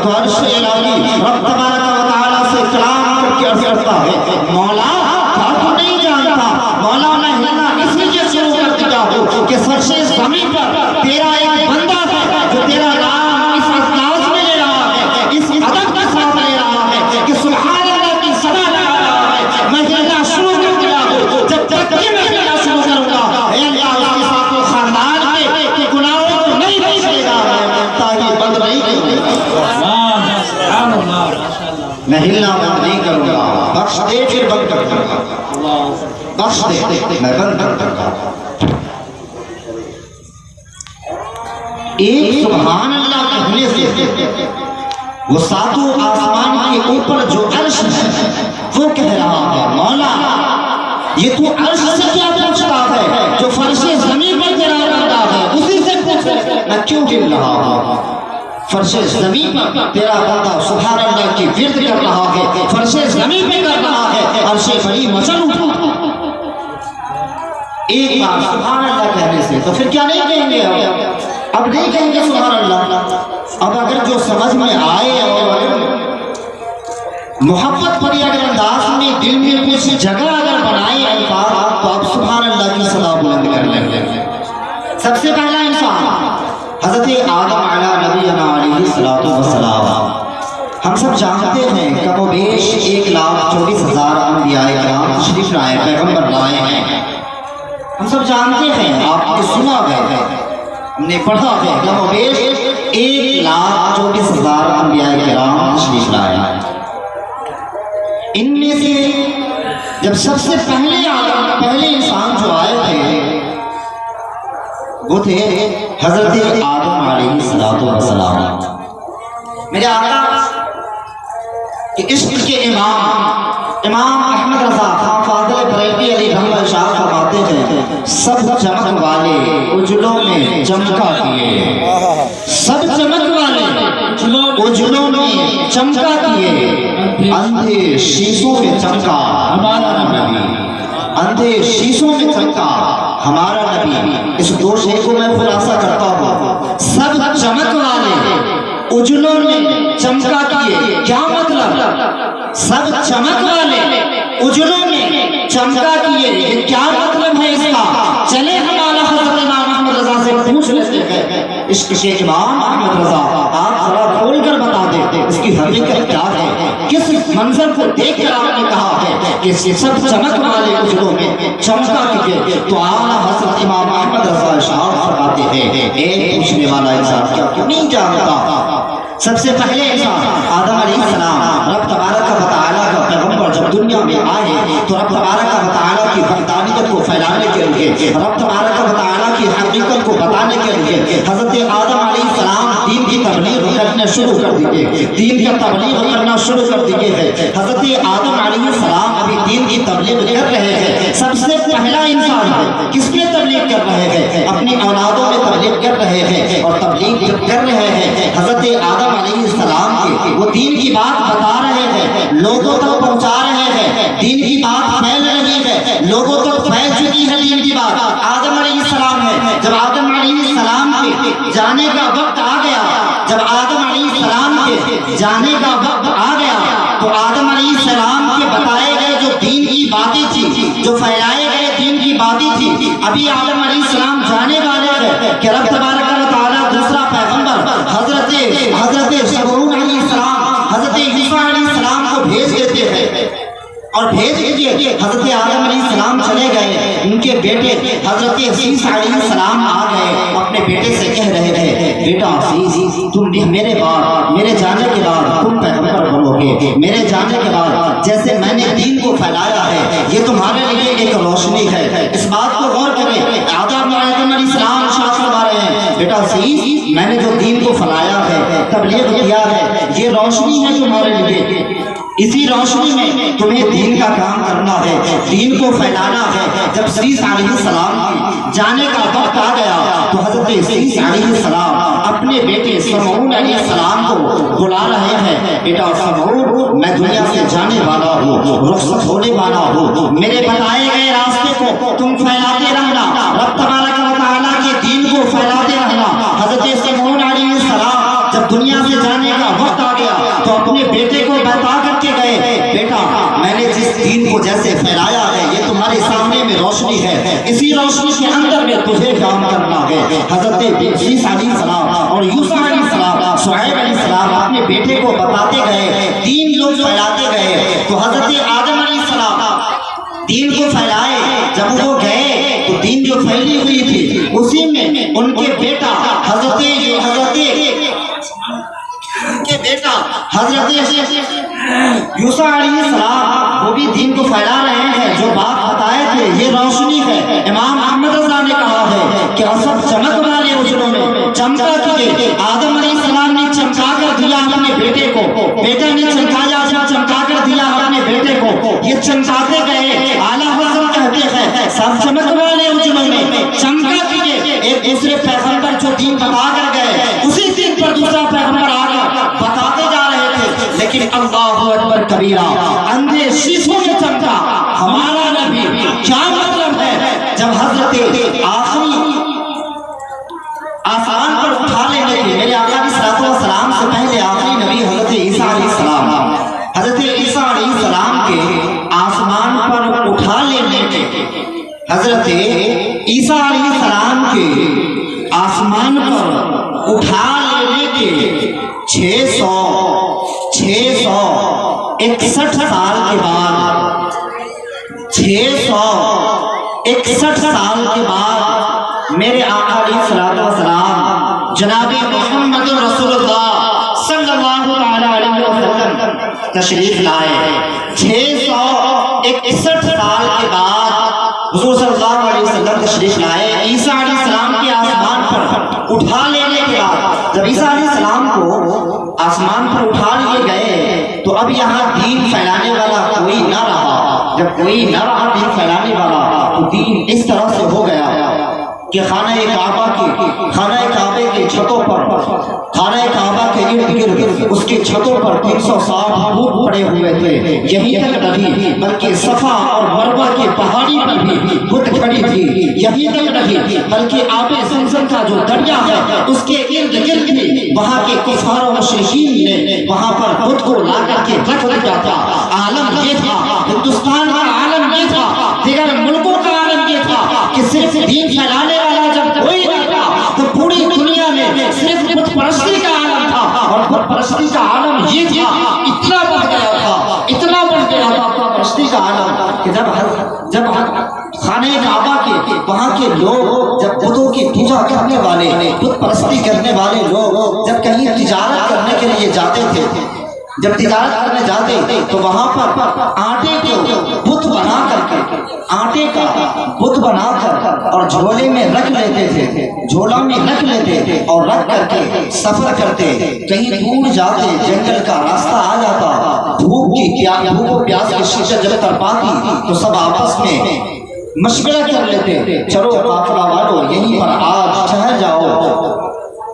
تو عرش الہی رب تبارک و تعالیٰ سے کلام کر کے عرض کرتا ہے مولا کیا تو نہیں جانتا مولا میں ہلنا اس لیے شروع کر دیا ہوں کہ فرش زمین پر تیرا ایک بندہ ہے جو تیرا نام اس انداز میں لے رہا ہے اس ادب کے ساتھ لے رہا ہے کہ سبحان اللہ کی صدا لگا رہا ہے میں ہلنا شروع کر دیا ہوں جب تک کہ میں ہلنا شروع کروں گا اے اللہ اس کے ساتھ وہ خاندان میں کہ گناہوں کو نہیں بخشے گا تاکہ بند نہیں کرے گا میں ہلنا بند نہیں کروں گا بخش دے پھر بند کر دوں گا بخش دے میں بند کر دوں گا ایک سبحان اللہ کہنے سے وہ ساتوں آسمان کے اوپر جو عرش ہے وہ کہہ رہا ہے مولا یہ تو عرش سے کیا پوچھتا ہے جو فرش زمین پر تیرا بندہ ہے اسی سے پوچھ میں کیوں ہل رہا ہوں فرش زمین پر تیرا بندہ سبحان اللہ کی ورد کر رہا ہے فرش زمین پہ کر رہا ہے عرش بڑی مچل اٹھا ایک بار سبحان اللہ کہنے سے تو پھر کیا نہیں کہیں گے اب نہیں کہیں گے سبحان اللہ اب اگر جو سمجھ میں آئے اور محبت پری اگر انداز میں دل میں کچھ جگہ اگر بنائے الفاظ تو اب سبحان اللہ کی صدا بلند کر لیں سب سے پہلا انسان حضرت آدم علیہ نبینا علیہ السلام ہم سب جانتے ہیں کم و بیش 1,24,000 انبیاء کرام تشریف لائے پیغمبر لائے ہیں ہم سب جانتے ہیں آپ نے سنا ہے ہم نے پڑھا ہے کم و بیش 1,24,000 انبیاء کرام تشریف لائے ہیں ان میں سے جب سب سے پہلے انسان جو آئے تھے وہ تھے حضرت آدم علیہ السلام میرے آقا کہ عشق کے امام احمد رضا خان فاضل بریلوی علی رحمہ اللہ فرماتے ہیں سب چمک والے اجلوں میں چمکا کیے سب چمک والے اجلوں میں چمکا کیے اندھے شیشوں میں چمکا ہمارا نبی اندھے شیشوں میں چمکا ہمارا نبی اس دو شے کو میں خلاصہ کرتا ہوں سب چمک والے اجلوں میں چمکا کیے کیا مطلب سب چمک والے اجلوں میں چمکا کیے یہ کیا مطلب ہے اس کا چلے ہمارا حضرت امام احمد رضا سے پوچھ لیتے ہیں عشق کے امام احمد رضا آپ ذرا کھول کر بتا دیں اس کی حقیقت کیا ہے کس منظر کو دیکھ کر آپ نے کہا ہے کہ سب چمک والے اجلوں میں چمکا کیے تو اعلیٰ حضرت امام احمد رضا ارشاد فرماتے ہیں ایک پوچھنے والا انسان کیا نہیں جانتا سب سے پہلے انسان آدم علیہ السلام رب تبارک و تعالیٰ کا پیغمبر جب دنیا میں آئے تو رب تبارک و تعالیٰ کی وحدانیت کو پھیلانے کے لیے رب تبارک و تعالیٰ کی حقیقت کو بتانے کے لیے حضرت آدم علیہ السلام دین کی تبلیغ کرنا شروع کر دیے دین کا تبلیغ کرنا شروع کر دیے ہیں حضرت آدم علیہ السلام ابھی دین کی تبلیغ کر رہے ہیں سب سے پہلا انسان ہے کس میں تبلیغ کر رہے ہیں اپنی اولادوں میں تبلیغ کر رہے ہیں اور تبلیغ جب کر رہے ہیں حضرت آدم علیہ السلام کی وہ دین کی بات بتا رہے ہیں لوگوں تک پہنچا رہے ہیں دین کی بات پھیل رہی ہے لوگوں تک پھیل چکی ہے دین کی بات آدم علیہ السلام ہے جب آدم علیہ السلام کے جانے کا وقت آ گیا جب آدم علیہ السلام کے جانے کا وقت آ گیا تو آدم علیہ السلام کے بتائے گئے جو دین کی باتیں تھی جو پھیلائے گئے دین کی باتیں تھی ابھی آدم علیہ السلام جانے والے ہیں کہ رب تبارک و تعالیٰ دوسرا پیغمبر حضرت سمعون علیہ السلام حضرت عیسیٰ علیہ السلام کو بھیج دیتے ہیں اور بھیج دیجئے حضرت آدم علیہ السلام چلے گئے ان کے بیٹے حضرت عیسیٰ علیہ السلام آ گئے اپنے بیٹے سے کہہ رہے تھے بیٹا عزیز تم میرے بعد میرے جانے کے بعد تم پیغمبر بنو گے میرے جانے کے بعد جیسے میں نے دین کو پھیلایا ہے یہ تمہارے لیے ایک روشنی ہے اس بات کو غور کریں آدم علیہ السلام ارشاد فرما رہے ہیں بیٹا عزیز میں نے جو دین کو پھیلایا ہے تبلیغ کیا ہے یہ روشنی ہے تمہارے لیے اسی روشنی میں تمہیں دین کا کام کرنا ہے دین کو پھیلانا ہے جب عیسیٰ علیہ السلام کی جانے کا وقت آ گیا تو حضرت عیسیٰ علیہ السلام اپنے بیٹے سمعون علیہ السلام کو بلا رہے ہیں بیٹا سمعون میں دنیا سے جانے والا ہوں رخصت ہونے والا ہوں میرے بتائے گئے راستے کو تم پھیلاتے رہنا رب تبارک و تعالیٰ کے دین کو پھیلاتے رہنا حضرت سمعون علیہ السلام جب دنیا سے جانے کا وقت آ گیا حضرت ابلیس علیہ السلام اور یوسف علیہ السلام، شعیب علیہ السلام اپنے بیٹے کو بتاتے گئے، دین لوگ پھیلاتے گئے، تو حضرت آدم علیہ السلام دین کو پھیلائے، جب وہ گئے تو دین جو پھیلی ہوئی تھی اسی میں ان کے بیٹا حضرت یوسف علیہ السلام وہ بھی دین کو پھیلا رہے ہیں۔ جو بات بتائے تھے یہ روشنی ہے۔ امام احمد رضا نے کہا ہے کہ سب چمک والے اجروں میں چمکا کیے، آدم علیہ السلام نے چمکا کر دیا اپنے بیٹے کو، بیٹا نے چمکایا، چمکا کر دیا اپنے بیٹے کو، یہ چمکاتے گئے۔ اعلیٰ حضرت کہتے ہیں سب چمک والے اجروں میں چمکا کیے، ایک دوسرے پیغمبر جو دین بتا کر گئے اسی دین پر دوسرا پیغمبر آ کر بتاتے جا رہے تھے، لیکن اللہ اکبر کبیرہ اندھے شیشوں میں چمکا ہمارا نبی۔ کیا مطلب ہے؟ جب حضرت آخری آسمان پر اٹھا لینے کے میرے آقا علیہ الصلوۃ والسلام سے پہلے آخری نبی حضرت عیسیٰ علیہ السلام، حضرت عیسیٰ علیہ السلام کے آسمان پر اٹھا لینے کے، حضرت عیسیٰ علیہ السلام کے آسمان پر اٹھا لینے کے 661 سال کے بعد، 661 سال کے بعد میرے آقا علیہ الصلوۃ والسلام جناب محمد رسول اللہ صلی اللہ علیہ وسلم تشریف لائے۔ 661 سال کے بعد حضور صلی اللہ علیہ وسلم تشریف لائے۔ عیسیٰ علیہ السلام کے آسمان پر اٹھا لینے کے بعد جب عیسیٰ علیہ السلام کو آسمان پر اٹھا لیے گئے تو اب یہاں دین پھیلانے والا کوئی نہ رہا۔ جب کوئی نہ رہا دین پھیلانے والا تو دین اس طرح سے ہو گیا کہ خانہ کعبے کے چھتوں پر، خانہ کعبہ کے ارد گرد اس کے چھتوں پر 360 بت پڑے ہوئے تھے۔ یہیں تک نہیں بلکہ صفا اور مروہ کے پہاڑی پر بھی بت کھڑی تھی۔ یہیں تک نہیں بلکہ آب زمزم کا جو دریا ہے اس کے ارد گرد بھی وہاں کے کفار و مشرکین نے وہاں پر بت کو لا کر کے رکھ دیا تھا۔ عالم یہ تھا، ہندوستان کا عالم یہ تھا، دیگر ملکوں کا عالم یہ تھا کہ صرف دین پھیلانے والا جب کوئی نہ تھا تو پوری دنیا میں صرف بت پرستی کا عالم تھا، اور بت پرستی کا عالم یہ تھا، اتنا بڑھ گیا تھا بت پرستی کا عالم کہ جب خانہ کعبہ کے وہاں کے لوگ جب بتوں کی پوجا کرنے والے، بت پرستی کرنے والے لوگ جب کہیں تجارت کرنے کے لیے جاتے تھے، جب تجارت کرنے جاتے تو وہاں پر آٹے کو بت بنا کر، آٹے کا بت بنا کر اور جھولے میں رکھ لیتے تھے، جھولا میں رکھ لیتے تھے اور رکھ کر کے سفر کرتے، کہیں دور جاتے، جنگل کا راستہ آ جاتا، بھوک و پیاس کی شدت جب تڑپاتی تو سب آپس میں مشورہ کر لیتے، چلو قافلہ والو یہیں پر آج ٹھہر جاؤ،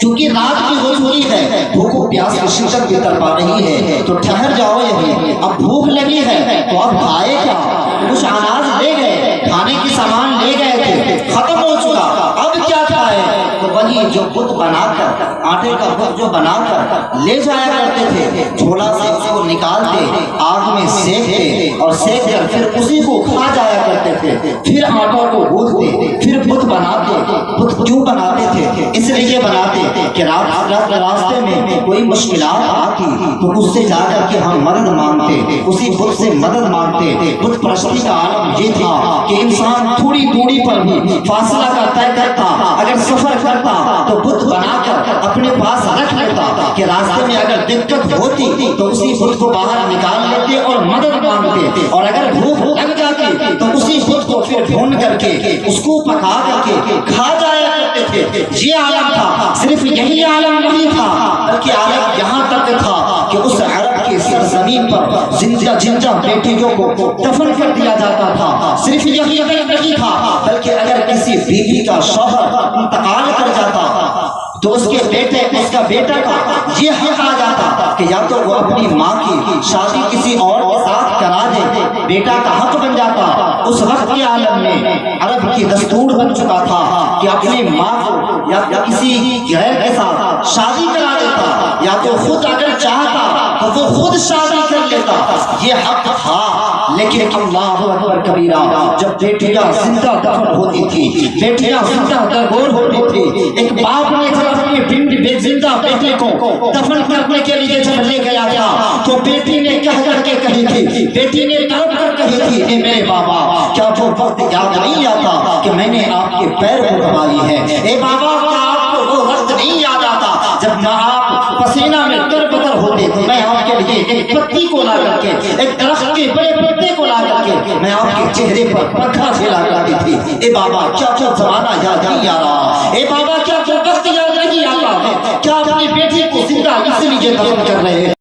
کیونکہ رات کی ہو چکی ہے، بھوک و پیاس کی شدت بھی تڑپا رہی ہے، تو ٹھہر جاؤ یہیں، اب بھوک لگی ہے تو اب کھائے کیا؟ کچھ اناج لے گئے، کھانے کی سامان لے گئے تھے، ختم ہو چکا، اب کیا کھائے؟ تو وہی جو بت بنا کر، آٹے کا بت جو بنا کر لے جایا کرتے تھے، جھولا سے اس کو نکالتے، آگ میں سینکتے اور سینک کر پھر اسی کو کھا جایا کرتے تھے، پھر آٹا کو گوندھتے، پھر بت بناتے۔ بت کیوں بناتے تھے؟ اس لیے بناتے کہ راستے میں کوئی مشکلات آتی تو اس سے جا کر کے ہم مدد مانگتے، اسی بت سے مدد مانگتے۔ بت پرستی کا عالم یہ تھا کہ انسان تھوڑی دوری پر بھی فاصلہ کا طے کرتا، اگر سفر کرتا تو بت بنا کر اپنے پاس رکھ لیتا کہ راستے میں اگر دقت ہوتی تو اسی بت کو باہر نکال لیتے اور مدد مانگتے، اور اگر بھوک لگ جاتی تو اسی بت کو پھر بھون کر کے اس کو پکا کر کے کھا جایا کرتے تھے۔ یہ عالم تھا، صرف یہی عالم نہیں تھا بلکہ عالم یہاں تک تھا کہ اس عرب کی سرزمین پر زندہ بیٹیوں کو دفن کر دیا جاتا تھا۔ صرف یہی نہیں تھا بلکہ اگر کسی بیوی کا شوہر انتقال کر جاتا تو اس کا بیٹا کا یہ حق آ جاتا کہ یا تو وہ اپنی ماں کی شادی کسی اور کے ساتھ کرا دے، بیٹا کا حق بن جاتا۔ اس وقت کے عالم میں عرب کی دستور بن چکا تھا کہ اپنی ماں کو یا کسی غیر کے ساتھ شادی کرا دیتا، یا تو خود اگر چاہتا تو وہ خود شادی کر لیتا، یہ حق تھا۔ لیکن اللہ اکبر کبیرہ، جب بیٹیاں زندہ دفن ہوتی تھی، بیٹیاں زندہ درگور ہوتی تھی، ایک باپ نے جب اپنی زندہ بیٹی کو دفن کرنے کے لیے جب لے گیا تھا تو بیٹی نے کہہ کر کے کہی تھی، بیٹی نے تڑپ کر کہی تھی، اے میرے بابا کیا وہ وقت یاد نہیں آتا کہ میں نے آپ کے پیر کو دبائی ہے؟ اے بابا کیا آپ کو وہ وقت نہیں یاد آتا جب آپ پسینہ میں تربتر ہوتے تھے؟ میں آپ کے لیے ایک پتی کو لا کر کے، ایک درخت کے بڑے پتے کو لا کر کے میں آپ کے چہرے پر پنکھا کھلا کرتی تھی۔ اے بابا کیا کیا زمانہ یاد نہیں آ رہا؟ اے بابا کیا کیا وقت یاد نہیں آتا؟ کیا اپنی بیٹی کو زندہ اس لیے دفن کر رہے ہیں؟